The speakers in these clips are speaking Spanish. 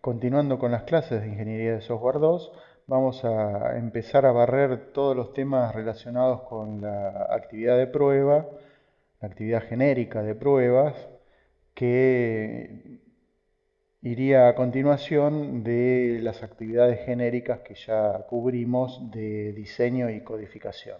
Continuando con las clases de Ingeniería de Software 2, vamos a empezar a barrer todos los temas relacionados con la actividad de prueba, la actividad genérica de pruebas, que iría a continuación de las actividades genéricas que ya cubrimos de diseño y codificación.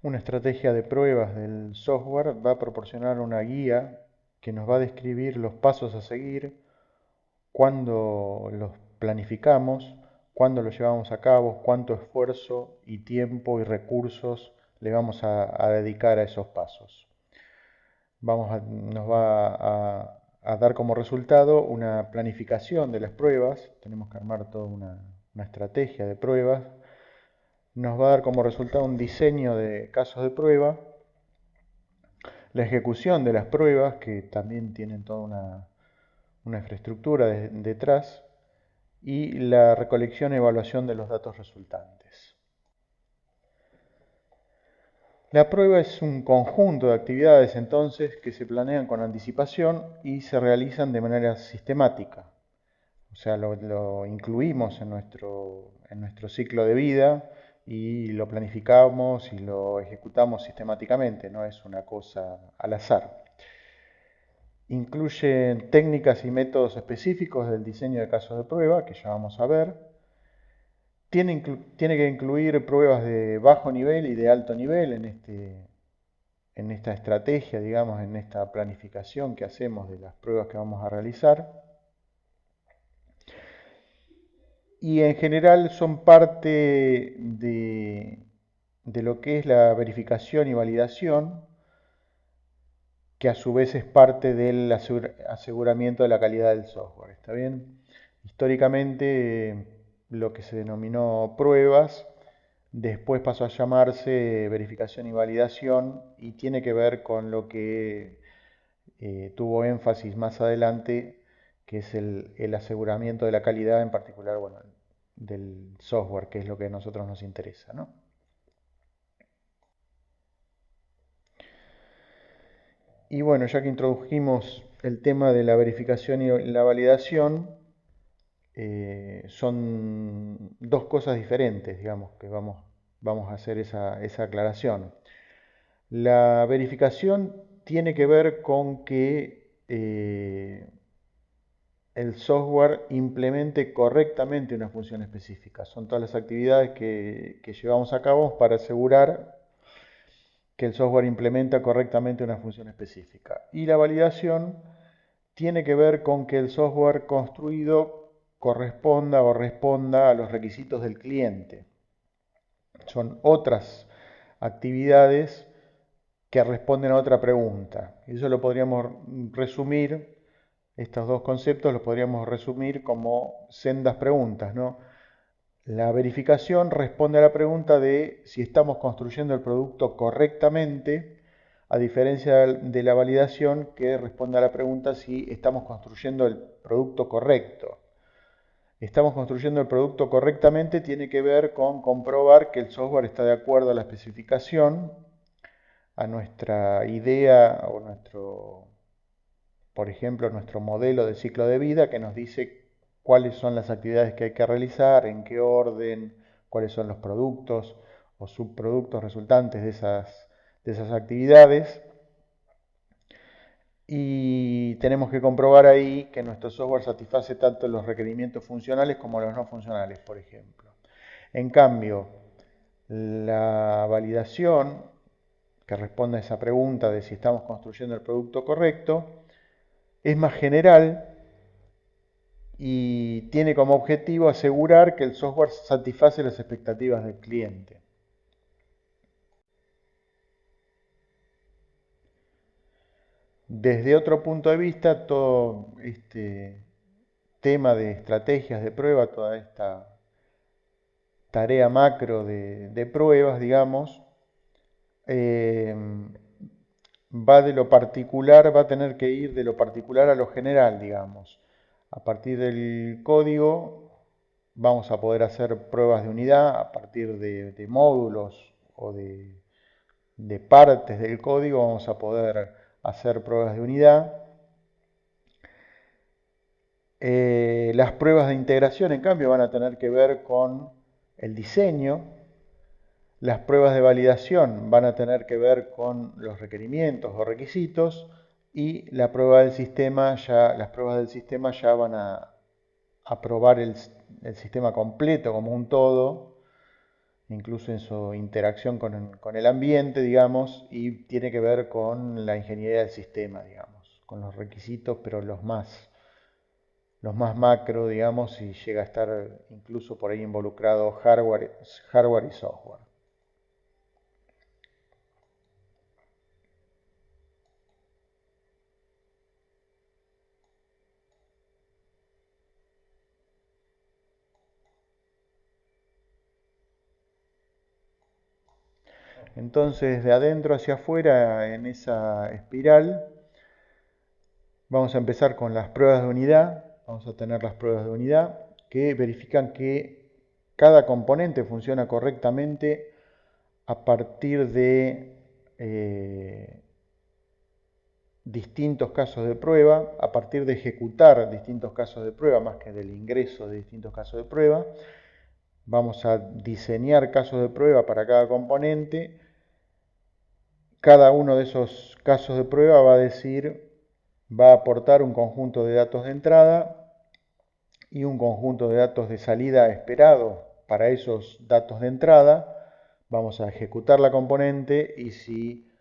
Una estrategia de pruebas del software va a proporcionar una guía que nos va a describir los pasos a seguir, cuándo los planificamos, cuándo los llevamos a cabo, cuánto esfuerzo y tiempo y recursos le vamos a dedicar a esos pasos. Nos va a dar como resultado una planificación de las pruebas. Tenemos que armar toda una estrategia de pruebas. Nos va a dar como resultado un diseño de casos de prueba, la ejecución de las pruebas, que también tienen toda una infraestructura detrás, y la recolección y evaluación de los datos resultantes. La prueba es un conjunto de actividades entonces que se planean con anticipación y se realizan de manera sistemática. O sea, lo incluimos en nuestro ciclo de vida y lo planificamos y lo ejecutamos sistemáticamente, no es una cosa al azar. Incluye técnicas y métodos específicos del diseño de casos de prueba, que ya vamos a ver. Tiene que incluir pruebas de bajo nivel y de alto nivel en esta estrategia, digamos, en esta planificación que hacemos de las pruebas que vamos a realizar. Y en general son parte de lo que es la verificación y validación, que a su vez es parte del aseguramiento de la calidad del software. ¿Está bien? Históricamente, lo que se denominó pruebas, después pasó a llamarse verificación y validación y tiene que ver con lo que tuvo énfasis más adelante, que es el aseguramiento de la calidad, en particular, bueno, del software, que es lo que a nosotros nos interesa, ¿no? Y bueno, ya que introdujimos el tema de la verificación y la validación, son dos cosas diferentes, digamos, que vamos a hacer esa aclaración. La verificación tiene que ver con que el software implemente correctamente una función específica. Son todas las actividades que llevamos a cabo para asegurar que el software implementa correctamente una función específica. Y la validación tiene que ver con que el software construido corresponda o responda a los requisitos del cliente. Son otras actividades que responden a otra pregunta. Eso lo podríamos resumir, estos dos conceptos los podríamos resumir como sendas preguntas, ¿no? La verificación responde a la pregunta de si estamos construyendo el producto correctamente, a diferencia de la validación que responde a la pregunta si estamos construyendo el producto correcto. Estamos construyendo el producto correctamente tiene que ver con comprobar que el software está de acuerdo a la especificación, a nuestra idea o por ejemplo, nuestro modelo de ciclo de vida que nos dice cuáles son las actividades que hay que realizar, en qué orden, cuáles son los productos o subproductos resultantes de esas actividades. Y tenemos que comprobar ahí que nuestro software satisface tanto los requerimientos funcionales como los no funcionales, por ejemplo. En cambio, la validación, que responde a esa pregunta de si estamos construyendo el producto correcto, es más general y tiene como objetivo asegurar que el software satisface las expectativas del cliente. Desde otro punto de vista, todo este tema de estrategias de prueba, toda esta tarea macro de pruebas, digamos, eh, va de lo particular, va a tener que ir de lo particular a lo general, digamos. A partir del código vamos a poder hacer pruebas de unidad, a partir de módulos o de partes del código vamos a poder hacer pruebas de unidad. Las pruebas de integración, en cambio, van a tener que ver con el diseño. Las pruebas de validación van a tener que ver con los requerimientos o requisitos. Y las pruebas del sistema ya van a probar el sistema completo como un todo, incluso en su interacción con el ambiente, digamos, y tiene que ver con la ingeniería del sistema, digamos, con los requisitos, pero los más macro, digamos, y llega a estar incluso por ahí involucrado hardware y software. Entonces, de adentro hacia afuera, en esa espiral, vamos a empezar con las pruebas de unidad. Vamos a tener las pruebas de unidad que verifican que cada componente funciona correctamente a partir de distintos casos de prueba, a partir de ejecutar distintos casos de prueba, más que del ingreso de distintos casos de prueba. Vamos a diseñar casos de prueba para cada componente. Cada uno de esos casos de prueba va a aportar un conjunto de datos de entrada y un conjunto de datos de salida esperado para esos datos de entrada. Vamos a ejecutar la componente y si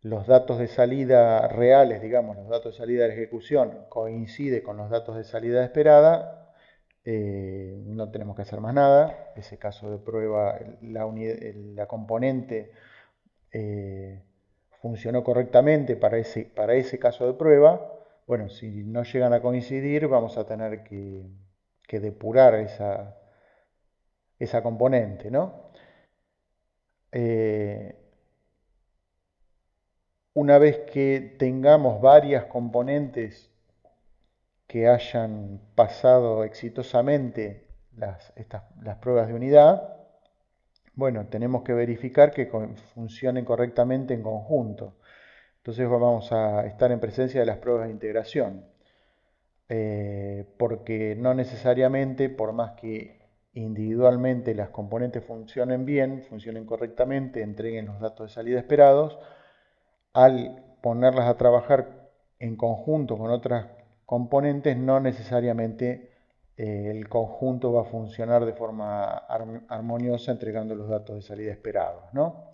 los datos de salida reales, digamos, los datos de salida de la ejecución coincide con los datos de salida esperada, no tenemos que hacer más nada. Ese caso de prueba, la componente funcionó correctamente para ese caso de prueba. Bueno, si no llegan a coincidir, vamos a tener que depurar esa componente, ¿no? Una vez que tengamos varias componentes que hayan pasado exitosamente las pruebas de unidad, bueno, tenemos que verificar que funcionen correctamente en conjunto. Entonces vamos a estar en presencia de las pruebas de integración. Porque no necesariamente, por más que individualmente las componentes funcionen bien, funcionen correctamente, entreguen los datos de salida esperados, al ponerlas a trabajar en conjunto con otras componentes, no necesariamente el conjunto va a funcionar de forma armoniosa entregando los datos de salida esperados, ¿no?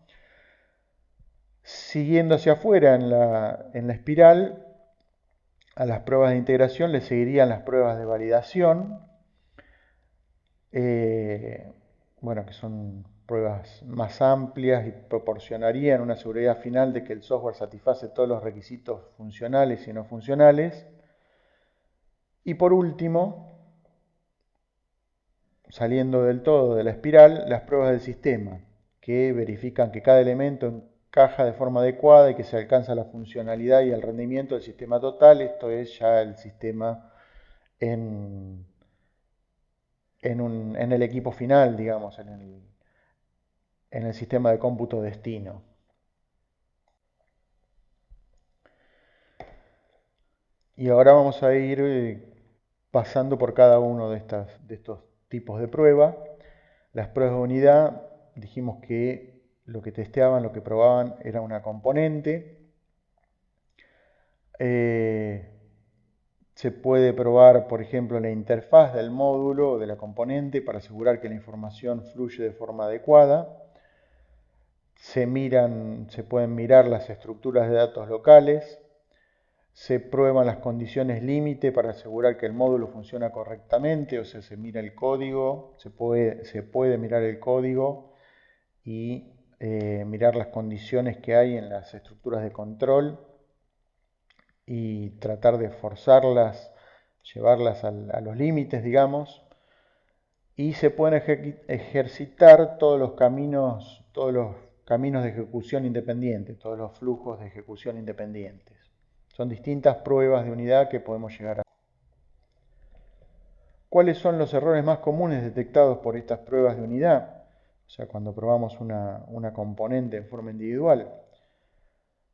Siguiendo hacia afuera en la espiral, a las pruebas de integración le seguirían las pruebas de validación, bueno, que son pruebas más amplias y proporcionarían una seguridad final de que el software satisface todos los requisitos funcionales y no funcionales. Y por último, saliendo del todo de la espiral, las pruebas del sistema, que verifican que cada elemento encaja de forma adecuada y que se alcanza la funcionalidad y el rendimiento del sistema total. Esto es ya el sistema en el equipo final, digamos, en el sistema de cómputo destino. Y ahora vamos a ir pasando por cada uno de estos tipos de prueba. Las pruebas de unidad, dijimos que lo que testeaban, lo que probaban era una componente. Se puede probar, por ejemplo, la interfaz del módulo o de la componente para asegurar que la información fluye de forma adecuada. Se pueden mirar las estructuras de datos locales. Se prueban las condiciones límite para asegurar que el módulo funciona correctamente, o sea, se mira el código, se puede mirar el código y mirar las condiciones que hay en las estructuras de control y tratar de forzarlas, llevarlas a los límites, digamos. Y se pueden ejercitar todos los caminos de ejecución independientes, todos los flujos de ejecución independientes. Son distintas pruebas de unidad que podemos llegar a. ¿Cuáles son los errores más comunes detectados por estas pruebas de unidad? O sea, cuando probamos una componente en forma individual.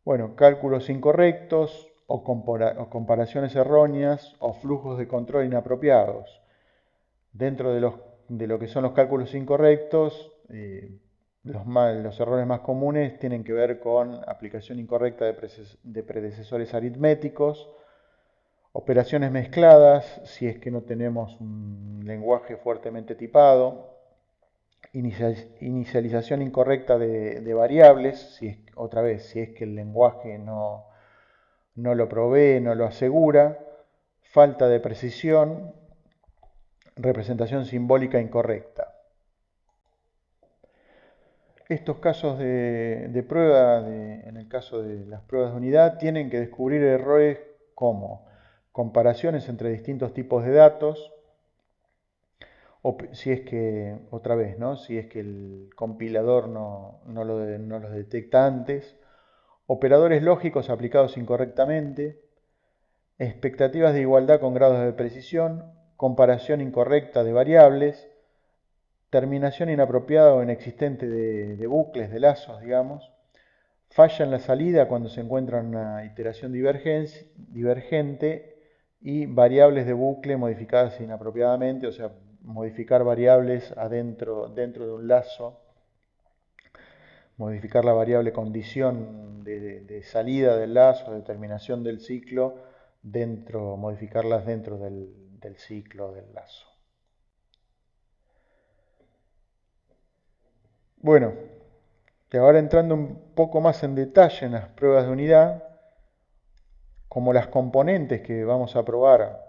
Bueno, cálculos incorrectos o comparaciones erróneas o flujos de control inapropiados. Dentro de lo que son los cálculos incorrectos, los errores más comunes tienen que ver con aplicación incorrecta de predecesores aritméticos, operaciones mezcladas, si es que no tenemos un lenguaje fuertemente tipado, inicialización incorrecta de variables, otra vez, si es que el lenguaje no lo provee, no lo asegura, falta de precisión, representación simbólica incorrecta. Estos casos de prueba, en el caso de las pruebas de unidad, tienen que descubrir errores como comparaciones entre distintos tipos de datos, o si es que, otra vez, ¿no? Si es que el compilador no los detecta antes, operadores lógicos aplicados incorrectamente, expectativas de igualdad con grados de precisión, comparación incorrecta de variables, terminación inapropiada o inexistente de bucles, de lazos, digamos, falla en la salida cuando se encuentra una iteración divergente y variables de bucle modificadas inapropiadamente, o sea, modificar variables dentro de un lazo, modificar la variable condición de salida del lazo, de terminación del ciclo, modificarlas dentro del ciclo del lazo. Bueno, y ahora entrando un poco más en detalle en las pruebas de unidad, como las componentes que vamos a probar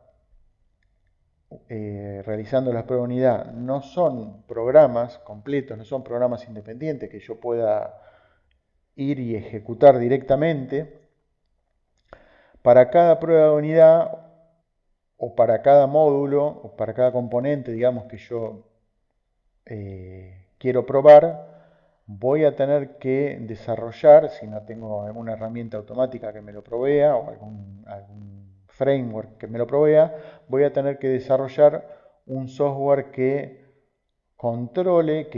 realizando las pruebas de unidad no son programas completos, no son programas independientes que yo pueda ir y ejecutar directamente, para cada prueba de unidad o para cada módulo o para cada componente, digamos, que yo quiero probar, voy a tener que desarrollar, si no tengo alguna herramienta automática que me lo provea o algún framework que me lo provea, voy a tener que desarrollar un software que controle,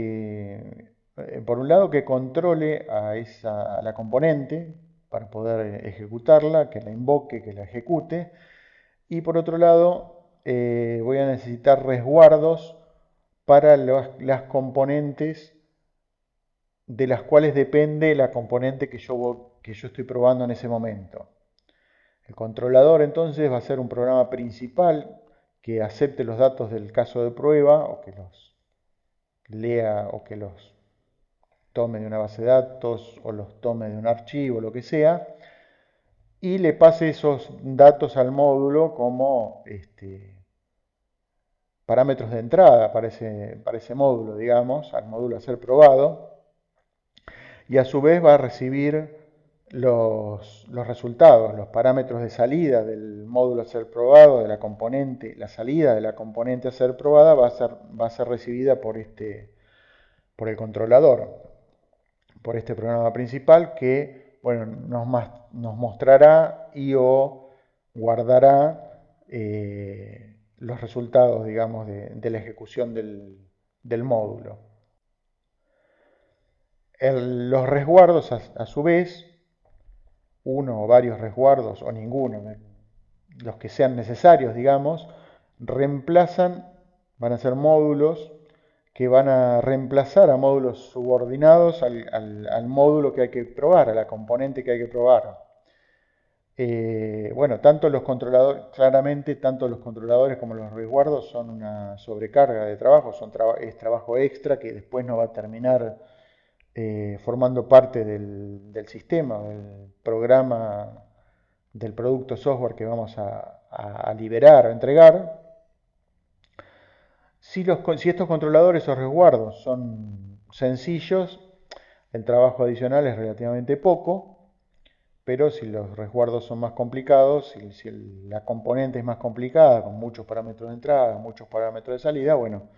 por un lado, que controle a la componente para poder ejecutarla, que la invoque, que la ejecute, y por otro lado, voy a necesitar resguardos para las componentes de las cuales depende la componente que yo estoy probando en ese momento. El controlador entonces va a ser un programa principal que acepte los datos del caso de prueba o que los lea o que los tome de una base de datos o los tome de un archivo, lo que sea, y le pase esos datos al módulo como parámetros de entrada para ese módulo, digamos, al módulo a ser probado, y a su vez va a recibir los resultados, los parámetros de salida del módulo a ser probado, de la componente, la salida de la componente a ser probada va a ser recibida por el controlador, por este programa principal que, bueno, nos mostrará y o guardará los resultados, digamos, de la ejecución del módulo. Los resguardos, a su vez, uno o varios resguardos, o ninguno, los que sean necesarios, digamos, van a ser módulos que van a reemplazar a módulos subordinados al módulo que hay que probar, a la componente que hay que probar. Bueno, claramente, tanto los controladores como los resguardos son una sobrecarga de trabajo, es trabajo extra que después no va a terminar formando parte del sistema, del programa, del producto software que vamos a liberar, a entregar. Si estos controladores o resguardos son sencillos, el trabajo adicional es relativamente poco, pero si los resguardos son más complicados, si la componente es más complicada, con muchos parámetros de entrada, muchos parámetros de salida, bueno,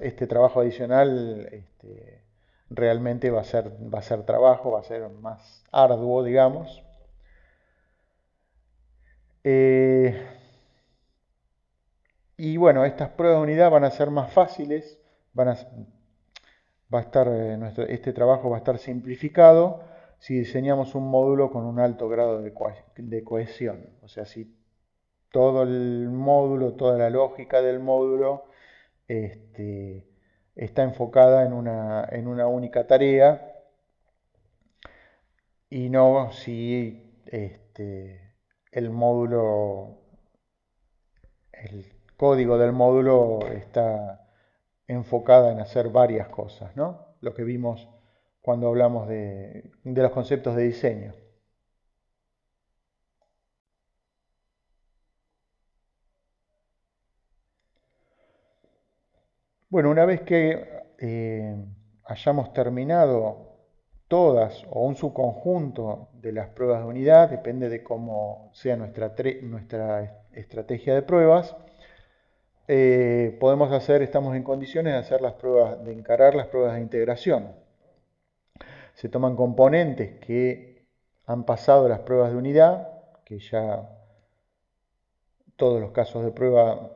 este trabajo adicional realmente va a ser trabajo, va a ser más arduo, digamos. Y bueno, estas pruebas de unidad van a ser más fáciles, este trabajo va a estar simplificado si diseñamos un módulo con un alto grado de cohesión. O sea, si todo el módulo, toda la lógica del módulo está enfocada en una única tarea y no si el módulo, el código del módulo está enfocada en hacer varias cosas, ¿no? Lo que vimos cuando hablamos de los conceptos de diseño. Bueno, una vez que hayamos terminado todas o un subconjunto de las pruebas de unidad, depende de cómo sea nuestra estrategia de pruebas, estamos en condiciones de hacer las pruebas, de encarar las pruebas de integración. Se toman componentes que han pasado las pruebas de unidad, que ya todos los casos de prueba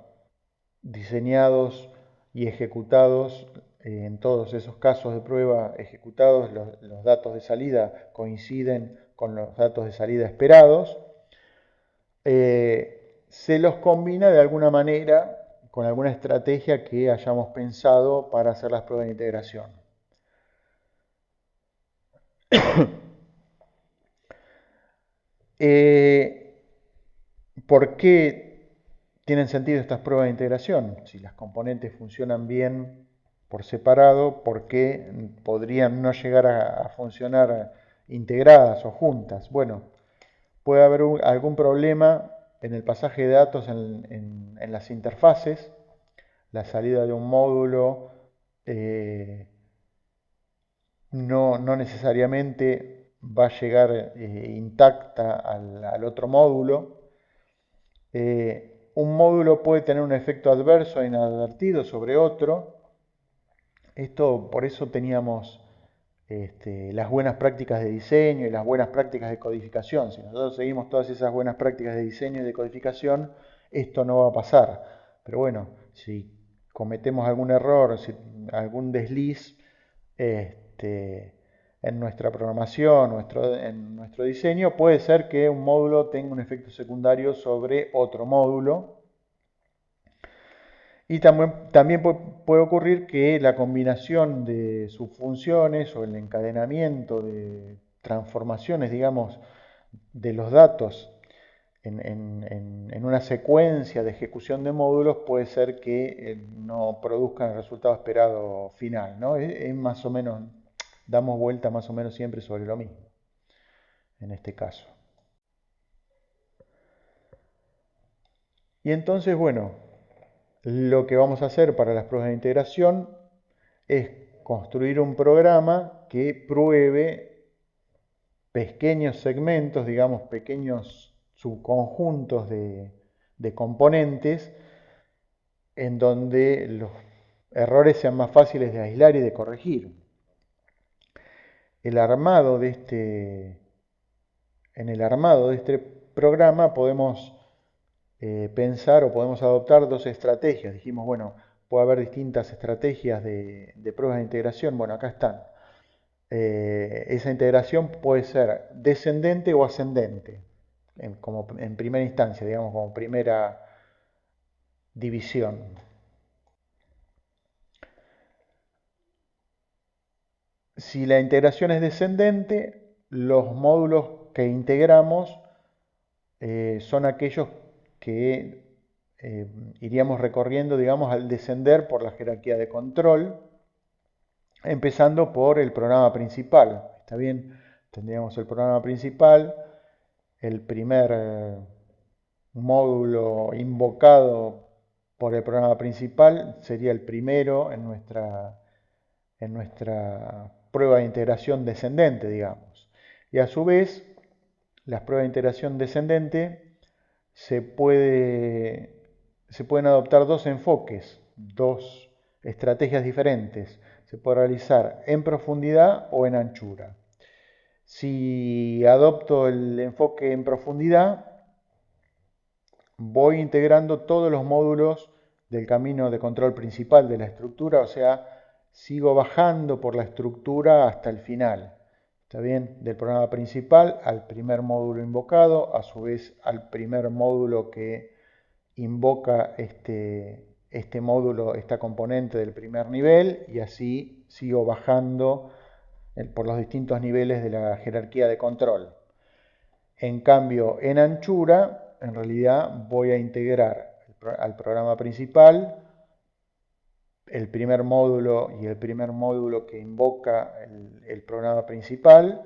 diseñados y ejecutados, en todos esos casos de prueba ejecutados, los datos de salida coinciden con los datos de salida esperados. Se los combina de alguna manera con alguna estrategia que hayamos pensado para hacer las pruebas de integración. ¿Por qué tienen sentido estas pruebas de integración? Si las componentes funcionan bien por separado, ¿por qué podrían no llegar a funcionar integradas o juntas? Bueno, puede haber algún problema en el pasaje de datos en las interfaces. La salida de un módulo no necesariamente va a llegar intacta al otro módulo. Un módulo puede tener un efecto adverso e inadvertido sobre otro. Por eso teníamos las buenas prácticas de diseño y las buenas prácticas de codificación. Si nosotros seguimos todas esas buenas prácticas de diseño y de codificación, esto no va a pasar. Pero bueno, si cometemos algún error, algún desliz en nuestra programación, en nuestro diseño, puede ser que un módulo tenga un efecto secundario sobre otro módulo. Y también puede ocurrir que la combinación de sus funciones o el encadenamiento de transformaciones, digamos, de los datos en una secuencia de ejecución de módulos puede ser que no produzcan el resultado esperado final, ¿no? Es más o menos, damos vuelta más o menos siempre sobre lo mismo, en este caso. Y entonces, bueno, lo que vamos a hacer para las pruebas de integración es construir un programa que pruebe pequeños segmentos, digamos, pequeños subconjuntos de componentes en donde los errores sean más fáciles de aislar y de corregir. En el armado de este programa podemos pensar o podemos adoptar dos estrategias. Dijimos, bueno, puede haber distintas estrategias de pruebas de integración. Bueno, acá están. Esa integración puede ser descendente o ascendente, como en primera instancia, digamos, como primera división. Si la integración es descendente, los módulos que integramos son aquellos que iríamos recorriendo, digamos, al descender por la jerarquía de control, empezando por el programa principal. ¿Está bien? Tendríamos el programa principal, el primer módulo invocado por el programa principal sería el primero en nuestra prueba de integración descendente, digamos. Y a su vez, las pruebas de integración descendente se pueden adoptar dos enfoques, dos estrategias diferentes. Se puede realizar en profundidad o en anchura. Si adopto el enfoque en profundidad, voy integrando todos los módulos del camino de control principal de la estructura, o sea, sigo bajando por la estructura hasta el final. ¿Está bien? Del programa principal al primer módulo invocado, a su vez al primer módulo que invoca este módulo, esta componente del primer nivel, y así sigo bajando por los distintos niveles de la jerarquía de control. En cambio, en anchura, en realidad voy a integrar al programa principal el primer módulo y el primer módulo que invoca el programa principal,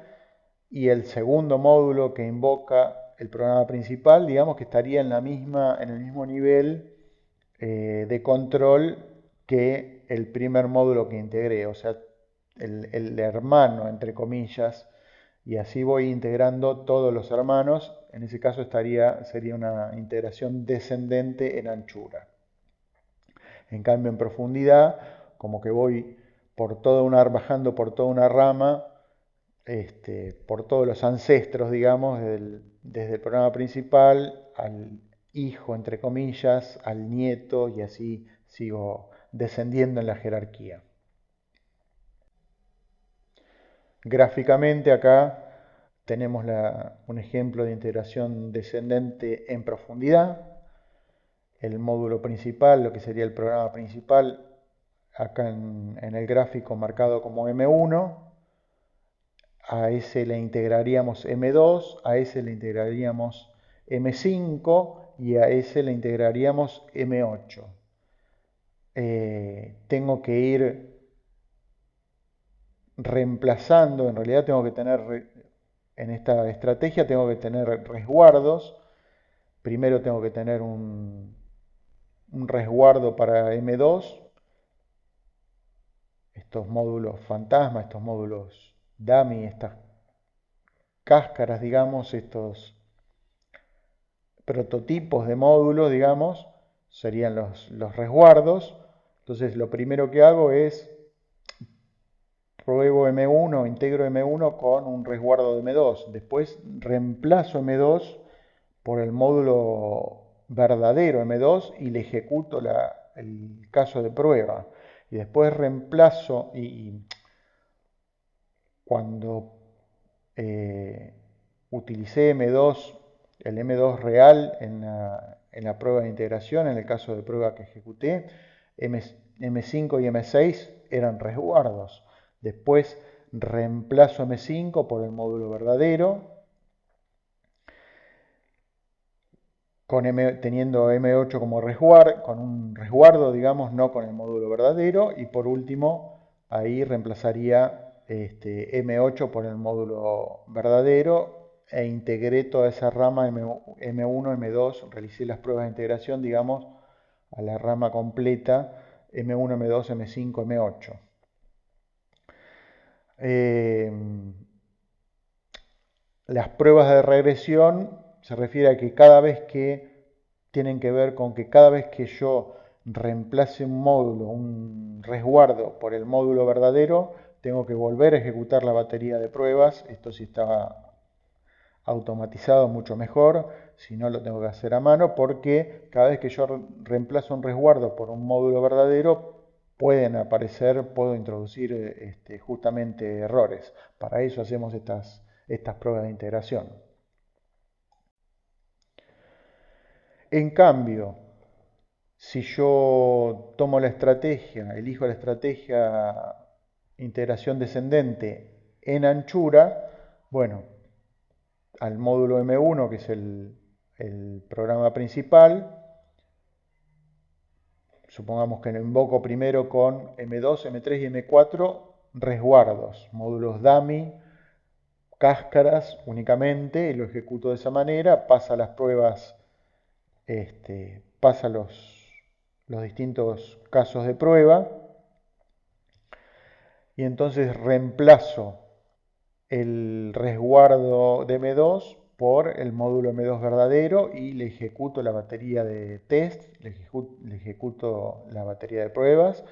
y el segundo módulo que invoca el programa principal, digamos que estaría en el mismo nivel de control que el primer módulo que integré, o sea, el hermano, entre comillas, y así voy integrando todos los hermanos. En ese caso sería una integración descendente en anchura. En cambio, en profundidad, como que voy bajando por toda una rama, por todos los ancestros, digamos, desde el programa principal al hijo, entre comillas, al nieto, y así sigo descendiendo en la jerarquía. Gráficamente acá tenemos un ejemplo de integración descendente en profundidad. El módulo principal, lo que sería el programa principal, acá en el gráfico marcado como M1, a ese le integraríamos M2, a ese le integraríamos M5 y a ese le integraríamos M8. Tengo que ir reemplazando, en realidad en esta estrategia tengo que tener resguardos. Primero tengo que tener un resguardo para M2, estos módulos fantasma, estos módulos dummy, estas cáscaras, digamos, estos prototipos de módulos, digamos, serían los resguardos. Entonces lo primero que hago es pruebo M1, integro M1 con un resguardo de M2. Después reemplazo M2 por el módulo verdadero M2 y le ejecuto el caso de prueba. Y después reemplazo y cuando utilicé M2, el M2 real en la prueba de integración, en el caso de prueba que ejecuté, M5 y M6 eran resguardos. Después reemplazo M5 por el módulo verdadero, teniendo M8 como con un resguardo, digamos, no con el módulo verdadero. Y por último, ahí reemplazaría M8 por el módulo verdadero e integré toda esa rama M1, M2, realicé las pruebas de integración, digamos, a la rama completa M1, M2, M5, M8. Las pruebas de regresión se refiere a que tienen que ver con que cada vez que yo reemplace un módulo, un resguardo por el módulo verdadero, tengo que volver a ejecutar la batería de pruebas. Esto sí está automatizado, mucho mejor. Si no, lo tengo que hacer a mano, porque cada vez que yo reemplazo un resguardo por un módulo verdadero, puedo introducir justamente errores. Para eso hacemos estas pruebas de integración. En cambio, si yo tomo elijo la estrategia integración descendente en anchura, bueno, al módulo M1, que es el programa principal, supongamos que lo invoco primero con M2, M3 y M4 resguardos, módulos dummy, cáscaras únicamente, y lo ejecuto de esa manera, pasa las pruebas, pasa los distintos casos de prueba, y entonces reemplazo el resguardo de M2 por el módulo M2 verdadero y le ejecuto la batería de test, le ejecuto la batería de pruebas.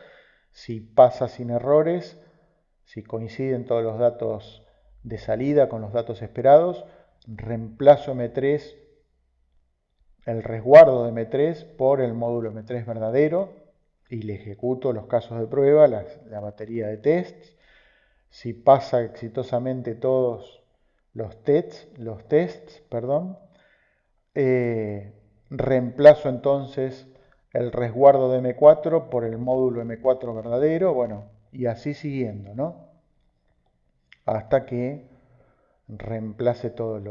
Si pasa sin errores, si coinciden todos los datos de salida con los datos esperados, reemplazo M3, el resguardo de M3 por el módulo M3 verdadero y le ejecuto los casos de prueba, la batería de tests. Si pasa exitosamente todos los tests, perdón, reemplazo entonces el resguardo de M4 por el módulo M4 verdadero, bueno, y así siguiendo, ¿no? Hasta que reemplace todos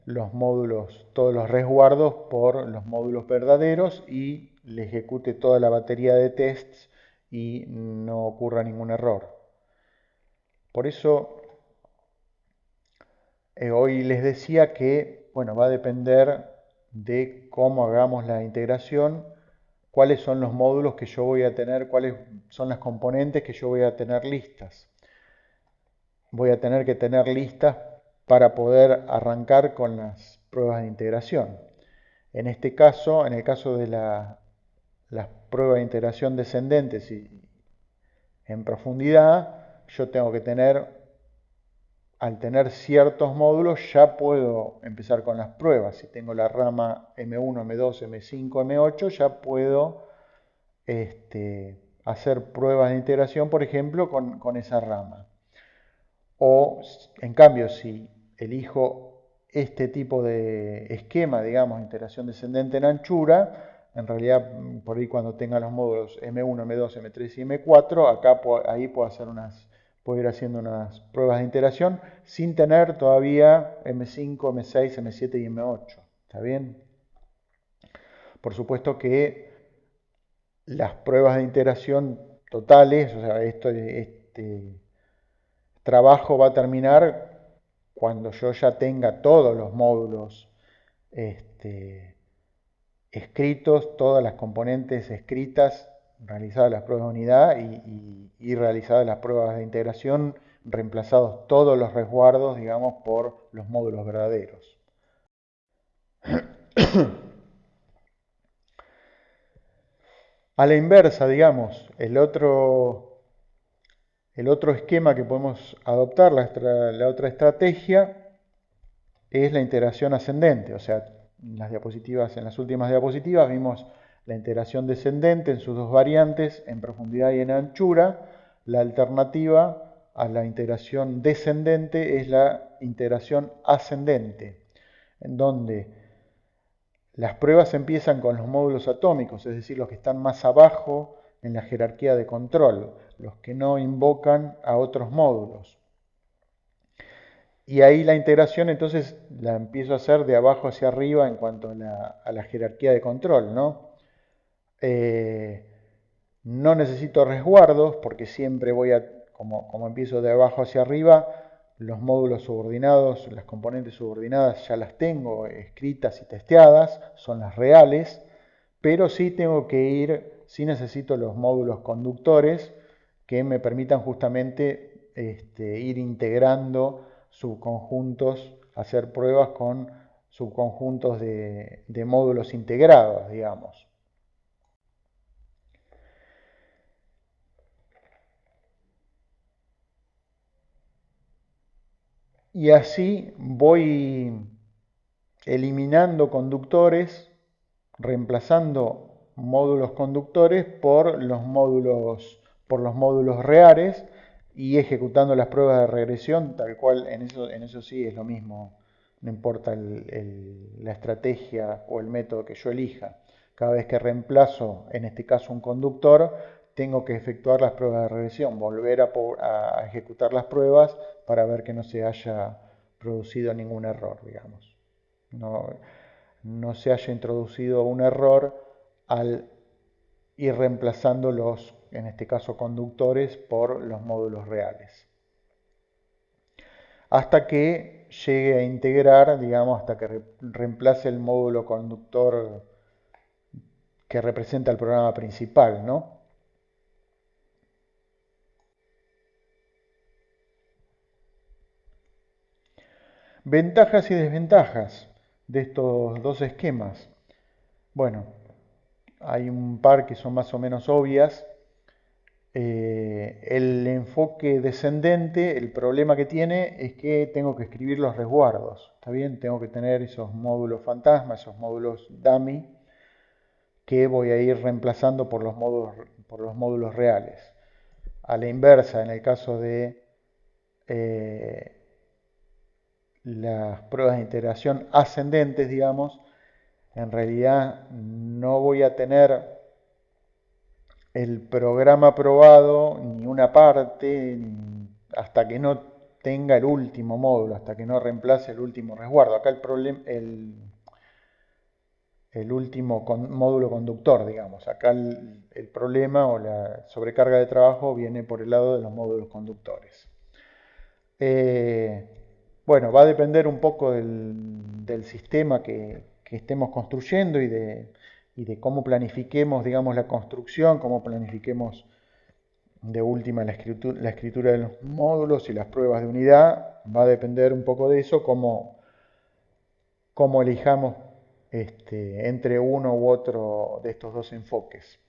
los módulos, todos los resguardos por los módulos verdaderos y le ejecute toda la batería de tests y no ocurra ningún error. Por eso hoy les decía que, bueno, va a depender de cómo hagamos la integración, cuáles son los módulos que yo voy a tener, cuáles son las componentes que yo voy a tener listas. Voy a tener que tener listas para poder arrancar con las pruebas de integración. En este caso, en el caso de las pruebas de integración descendentes y en profundidad, yo tengo que tener, al tener ciertos módulos, ya puedo empezar con las pruebas. Si tengo la rama M1, M2, M5, M8, ya puedo hacer pruebas de integración, por ejemplo, con esa rama. O, en cambio, si elijo este tipo de esquema, digamos, integración descendente en anchura, en realidad, por ahí cuando tenga los módulos M1, M2, M3 y M4, acá ahí puedo ir haciendo unas pruebas de integración sin tener todavía M5, M6, M7 y M8. ¿Está bien? Por supuesto que las pruebas de integración totales, o sea, este trabajo va a terminar cuando yo ya tenga todos los módulos escritos, todas las componentes escritas, realizadas las pruebas de unidad y realizadas las pruebas de integración, reemplazados todos los resguardos, digamos, por los módulos verdaderos. A la inversa, digamos, el otro esquema que podemos adoptar, la otra estrategia, es la integración ascendente. O sea, en las últimas diapositivas vimos la integración descendente en sus dos variantes, en profundidad y en anchura. La alternativa a la integración descendente es la integración ascendente, en donde las pruebas empiezan con los módulos atómicos, es decir, los que están más abajo en la jerarquía de control, los que no invocan a otros módulos. Y ahí la integración entonces la empiezo a hacer de abajo hacia arriba en cuanto a la jerarquía de control, ¿no? No necesito resguardos porque siempre como empiezo de abajo hacia arriba, los módulos subordinados, las componentes subordinadas ya las tengo escritas y testeadas, son las reales, pero sí necesito los módulos conductores que me permitan justamente ir integrando subconjuntos, hacer pruebas con subconjuntos de módulos integrados, digamos. Y así voy eliminando conductores, reemplazando módulos conductores por los módulos reales y ejecutando las pruebas de regresión, tal cual, en eso sí es lo mismo, no importa la estrategia o el método que yo elija. Cada vez que reemplazo, en este caso un conductor, tengo que efectuar las pruebas de regresión, volver a ejecutar las pruebas para ver que no se haya producido ningún error, digamos. No se haya introducido un error al ir reemplazando en este caso, conductores por los módulos reales. Hasta que llegue a integrar, digamos, hasta que reemplace el módulo conductor que representa el programa principal, ¿no? Ventajas y desventajas de estos dos esquemas. Bueno, hay un par que son más o menos obvias. El enfoque descendente, el problema que tiene es que tengo que escribir los resguardos. ¿Está bien? Tengo que tener esos módulos fantasma, esos módulos dummy, que voy a ir reemplazando por los módulos reales. a la inversa, en el caso de eh, las pruebas de integración ascendentes, digamos, en realidad no voy a tener el programa aprobado ni una parte hasta que no tenga el último módulo, hasta que no reemplace el último resguardo. Acá el problema, el último módulo conductor, digamos. Acá el problema o la sobrecarga de trabajo viene por el lado de los módulos conductores. Bueno, va a depender un poco del sistema que estemos construyendo y de cómo planifiquemos, digamos, la construcción, cómo planifiquemos de última la escritura de los módulos y las pruebas de unidad. Va a depender un poco de eso, cómo elijamos entre uno u otro de estos dos enfoques.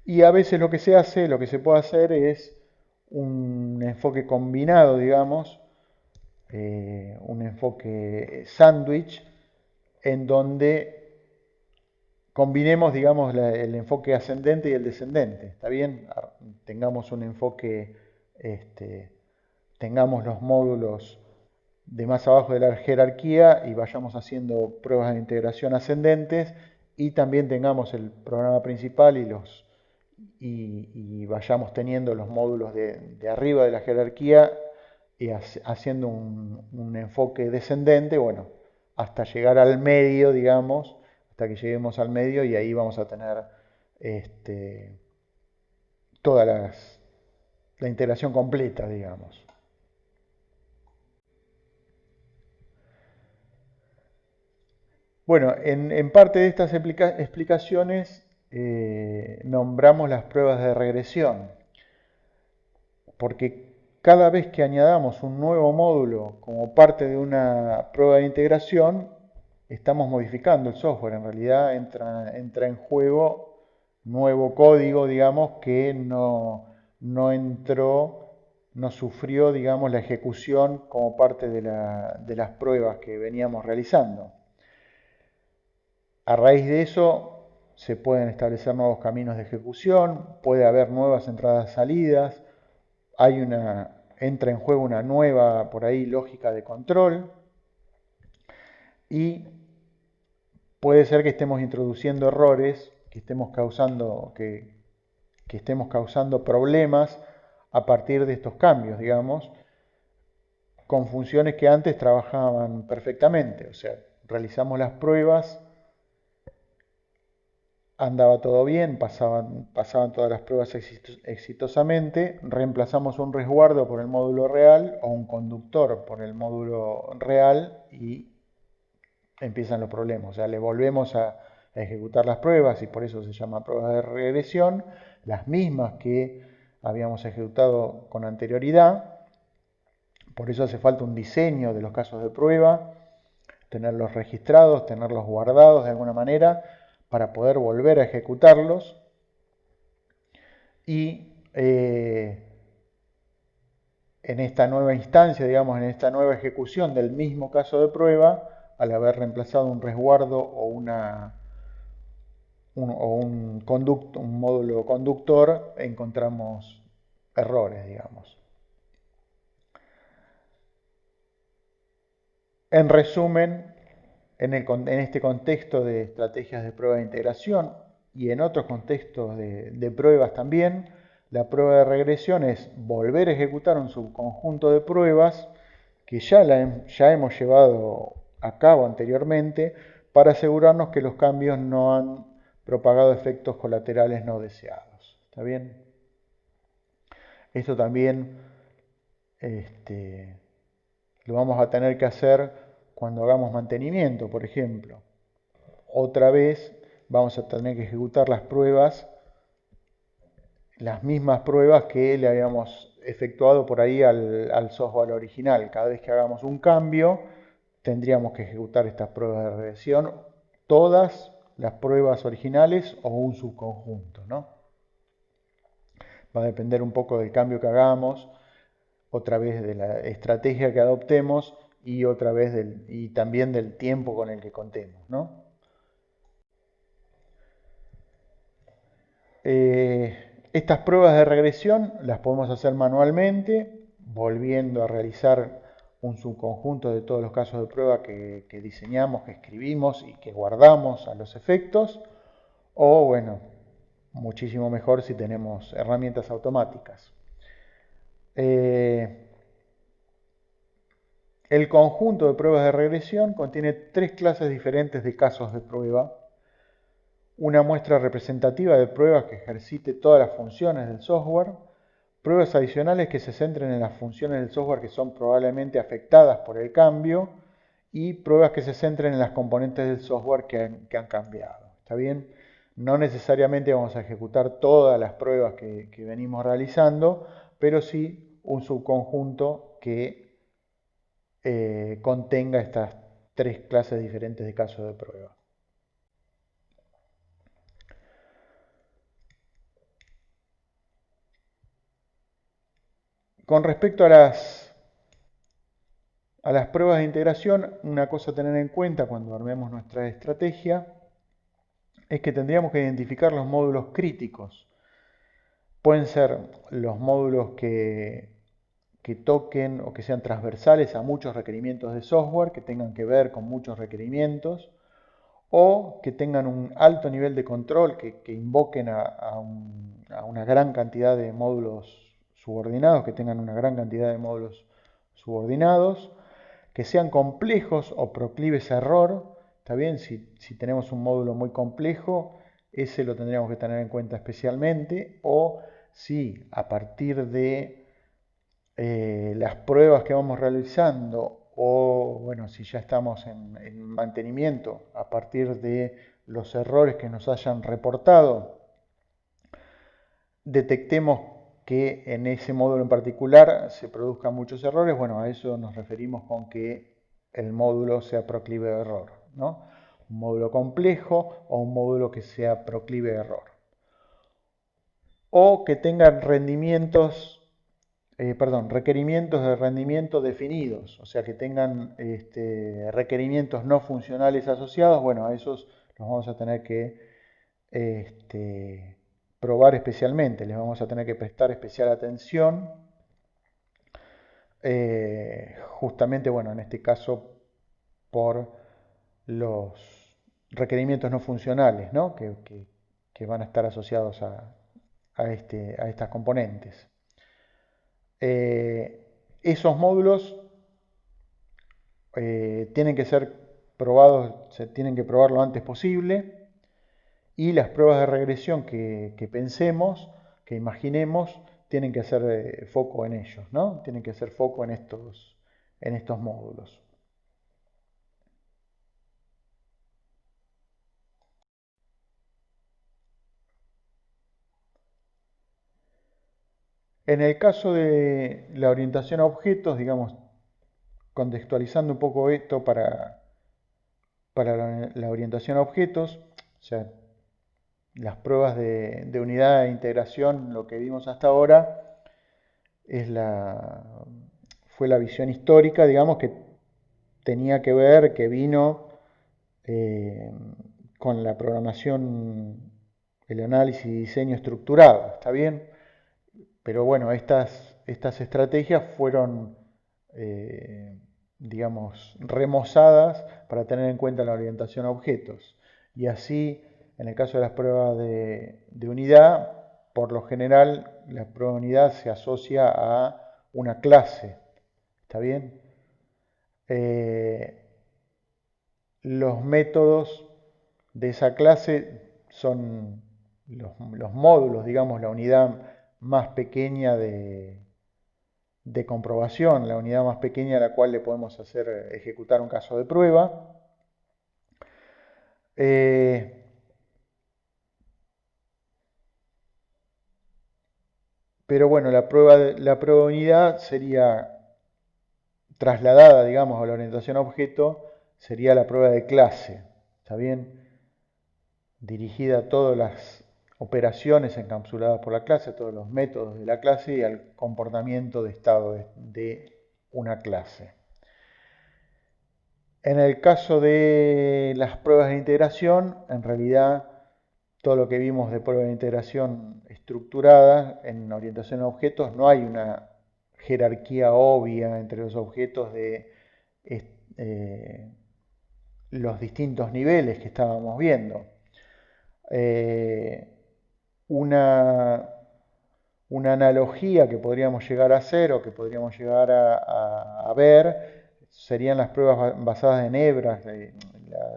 Y a veces lo que se hace, lo que se puede hacer es un enfoque combinado, digamos, un enfoque sándwich, en donde combinemos, digamos, el enfoque ascendente y el descendente. ¿Está bien? Tengamos un enfoque, tengamos los módulos de más abajo de la jerarquía y vayamos haciendo pruebas de integración ascendentes, y también tengamos el programa principal y vayamos teniendo los módulos de arriba de la jerarquía y haciendo un enfoque descendente, bueno, hasta llegar al medio, digamos, hasta que lleguemos al medio, y ahí vamos a tener toda la integración completa, digamos. Bueno, en parte de estas explicaciones nombramos las pruebas de regresión, porque cada vez que añadamos un nuevo módulo como parte de una prueba de integración, estamos modificando el software. En realidad entra en juego nuevo código, digamos, que no entró, no sufrió, digamos, la ejecución como parte de las pruebas que veníamos realizando. A raíz de eso se pueden establecer nuevos caminos de ejecución, puede haber nuevas entradas-salidas, entra en juego una nueva, por ahí, lógica de control, y puede ser que estemos introduciendo errores, que estemos causando problemas a partir de estos cambios, digamos, con funciones que antes trabajaban perfectamente. O sea, realizamos las pruebas, andaba todo bien, pasaban todas las pruebas exitosamente, reemplazamos un resguardo por el módulo real o un conductor por el módulo real y empiezan los problemas. O sea, le volvemos a ejecutar las pruebas, y por eso se llama pruebas de regresión, las mismas que habíamos ejecutado con anterioridad. Por eso hace falta un diseño de los casos de prueba, tenerlos registrados, tenerlos guardados de alguna manera, para poder volver a ejecutarlos, y en esta nueva instancia, digamos, en esta nueva ejecución del mismo caso de prueba, al haber reemplazado un resguardo o un módulo conductor, encontramos errores, digamos. En resumen, en este contexto de estrategias de prueba de integración y en otros contextos de pruebas también, la prueba de regresión es volver a ejecutar un subconjunto de pruebas que ya hemos llevado a cabo anteriormente, para asegurarnos que los cambios no han propagado efectos colaterales no deseados. ¿Está bien? Esto también lo vamos a tener que hacer cuando hagamos mantenimiento, por ejemplo. Otra vez vamos a tener que ejecutar las pruebas, las mismas pruebas que le habíamos efectuado por ahí al software original. Cada vez que hagamos un cambio, tendríamos que ejecutar estas pruebas de regresión, todas las pruebas originales o un subconjunto, ¿no? Va a depender un poco del cambio que hagamos, otra vez de la estrategia que adoptemos, y otra vez y también del tiempo con el que contemos, ¿no? Estas pruebas de regresión las podemos hacer manualmente, volviendo a realizar un subconjunto de todos los casos de prueba que diseñamos, que escribimos y que guardamos a los efectos, o bueno, muchísimo mejor si tenemos herramientas automáticas. El conjunto de pruebas de regresión contiene 3 clases diferentes de casos de prueba. Una muestra representativa de pruebas que ejercite todas las funciones del software, pruebas adicionales que se centren en las funciones del software que son probablemente afectadas por el cambio y pruebas que se centren en las componentes del software que han cambiado. ¿Está bien? No necesariamente vamos a ejecutar todas las pruebas que venimos realizando, pero sí un subconjunto que contenga estas 3 clases diferentes de casos de prueba. Con respecto a las pruebas de integración, una cosa a tener en cuenta cuando armemos nuestra estrategia es que tendríamos que identificar los módulos críticos. Pueden ser los módulos que toquen o que sean transversales a muchos requerimientos de software, que tengan que ver con muchos requerimientos, o que tengan un alto nivel de control, que invoquen a una gran cantidad de módulos subordinados, que tengan una gran cantidad de módulos subordinados, que sean complejos o proclives a error. Está bien, si tenemos un módulo muy complejo, ese lo tendríamos que tener en cuenta especialmente, o si a partir de las pruebas que vamos realizando, o bueno, si ya estamos en mantenimiento, a partir de los errores que nos hayan reportado, detectemos que en ese módulo en particular se produzcan muchos errores, bueno, a eso nos referimos con que el módulo sea proclive a error, ¿no? Un módulo complejo o un módulo que sea proclive a error. O que tengan requerimientos de rendimiento definidos, o sea que tengan requerimientos no funcionales asociados, bueno, a esos los vamos a tener que probar especialmente, les vamos a tener que prestar especial atención, justamente, bueno, en este caso por los requerimientos no funcionales, ¿no? que van a estar asociados a estas componentes. Esos módulos tienen que ser probados, se tienen que probar lo antes posible, y las pruebas de regresión que pensemos, que imaginemos, tienen que hacer foco en ellos, ¿no? Tienen que hacer foco en estos módulos. En el caso de la orientación a objetos, digamos, contextualizando un poco esto para la orientación a objetos, o sea, las pruebas de unidad e integración, lo que vimos hasta ahora, fue la visión histórica, digamos, que tenía que ver, que vino con la programación, el análisis y diseño estructurado, ¿está bien? Pero bueno, estas estrategias fueron, digamos, remozadas para tener en cuenta la orientación a objetos. Y así, en el caso de las pruebas de unidad, por lo general, la prueba de unidad se asocia a una clase. ¿Está bien? Los métodos de esa clase son los módulos, digamos, la unidad más pequeña de comprobación, la unidad más pequeña a la cual le podemos hacer ejecutar un caso de prueba. Pero bueno, la prueba de unidad sería trasladada, digamos, a la orientación a objeto, sería la prueba de clase. ¿Está bien? Dirigida a todas las operaciones encapsuladas por la clase, a todos los métodos de la clase y al comportamiento de estado de una clase. En el caso de las pruebas de integración, en realidad todo lo que vimos de prueba de integración estructurada en orientación a objetos, no hay una jerarquía obvia entre los objetos de los distintos niveles que estábamos viendo. Una, una analogía que podríamos llegar a hacer o que podríamos llegar a ver serían las pruebas basadas en hebras,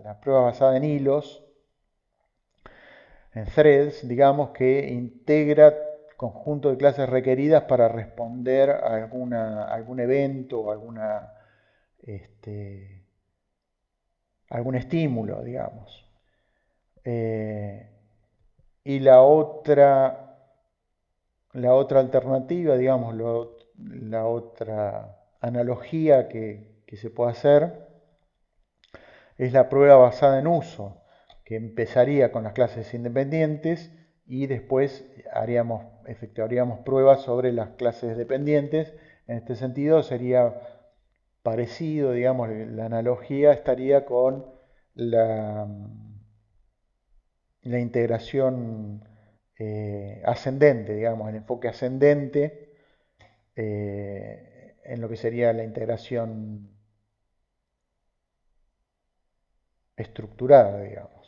las pruebas basadas en hilos, en threads, digamos, que integra conjunto de clases requeridas para responder a algún evento o algún estímulo, digamos. Y la otra alternativa, digamos, la otra analogía que se puede hacer es la prueba basada en uso, que empezaría con las clases independientes y después efectuaríamos pruebas sobre las clases dependientes. En este sentido sería parecido, digamos, la analogía estaría con la integración ascendente, digamos, el enfoque ascendente en lo que sería la integración estructurada, digamos.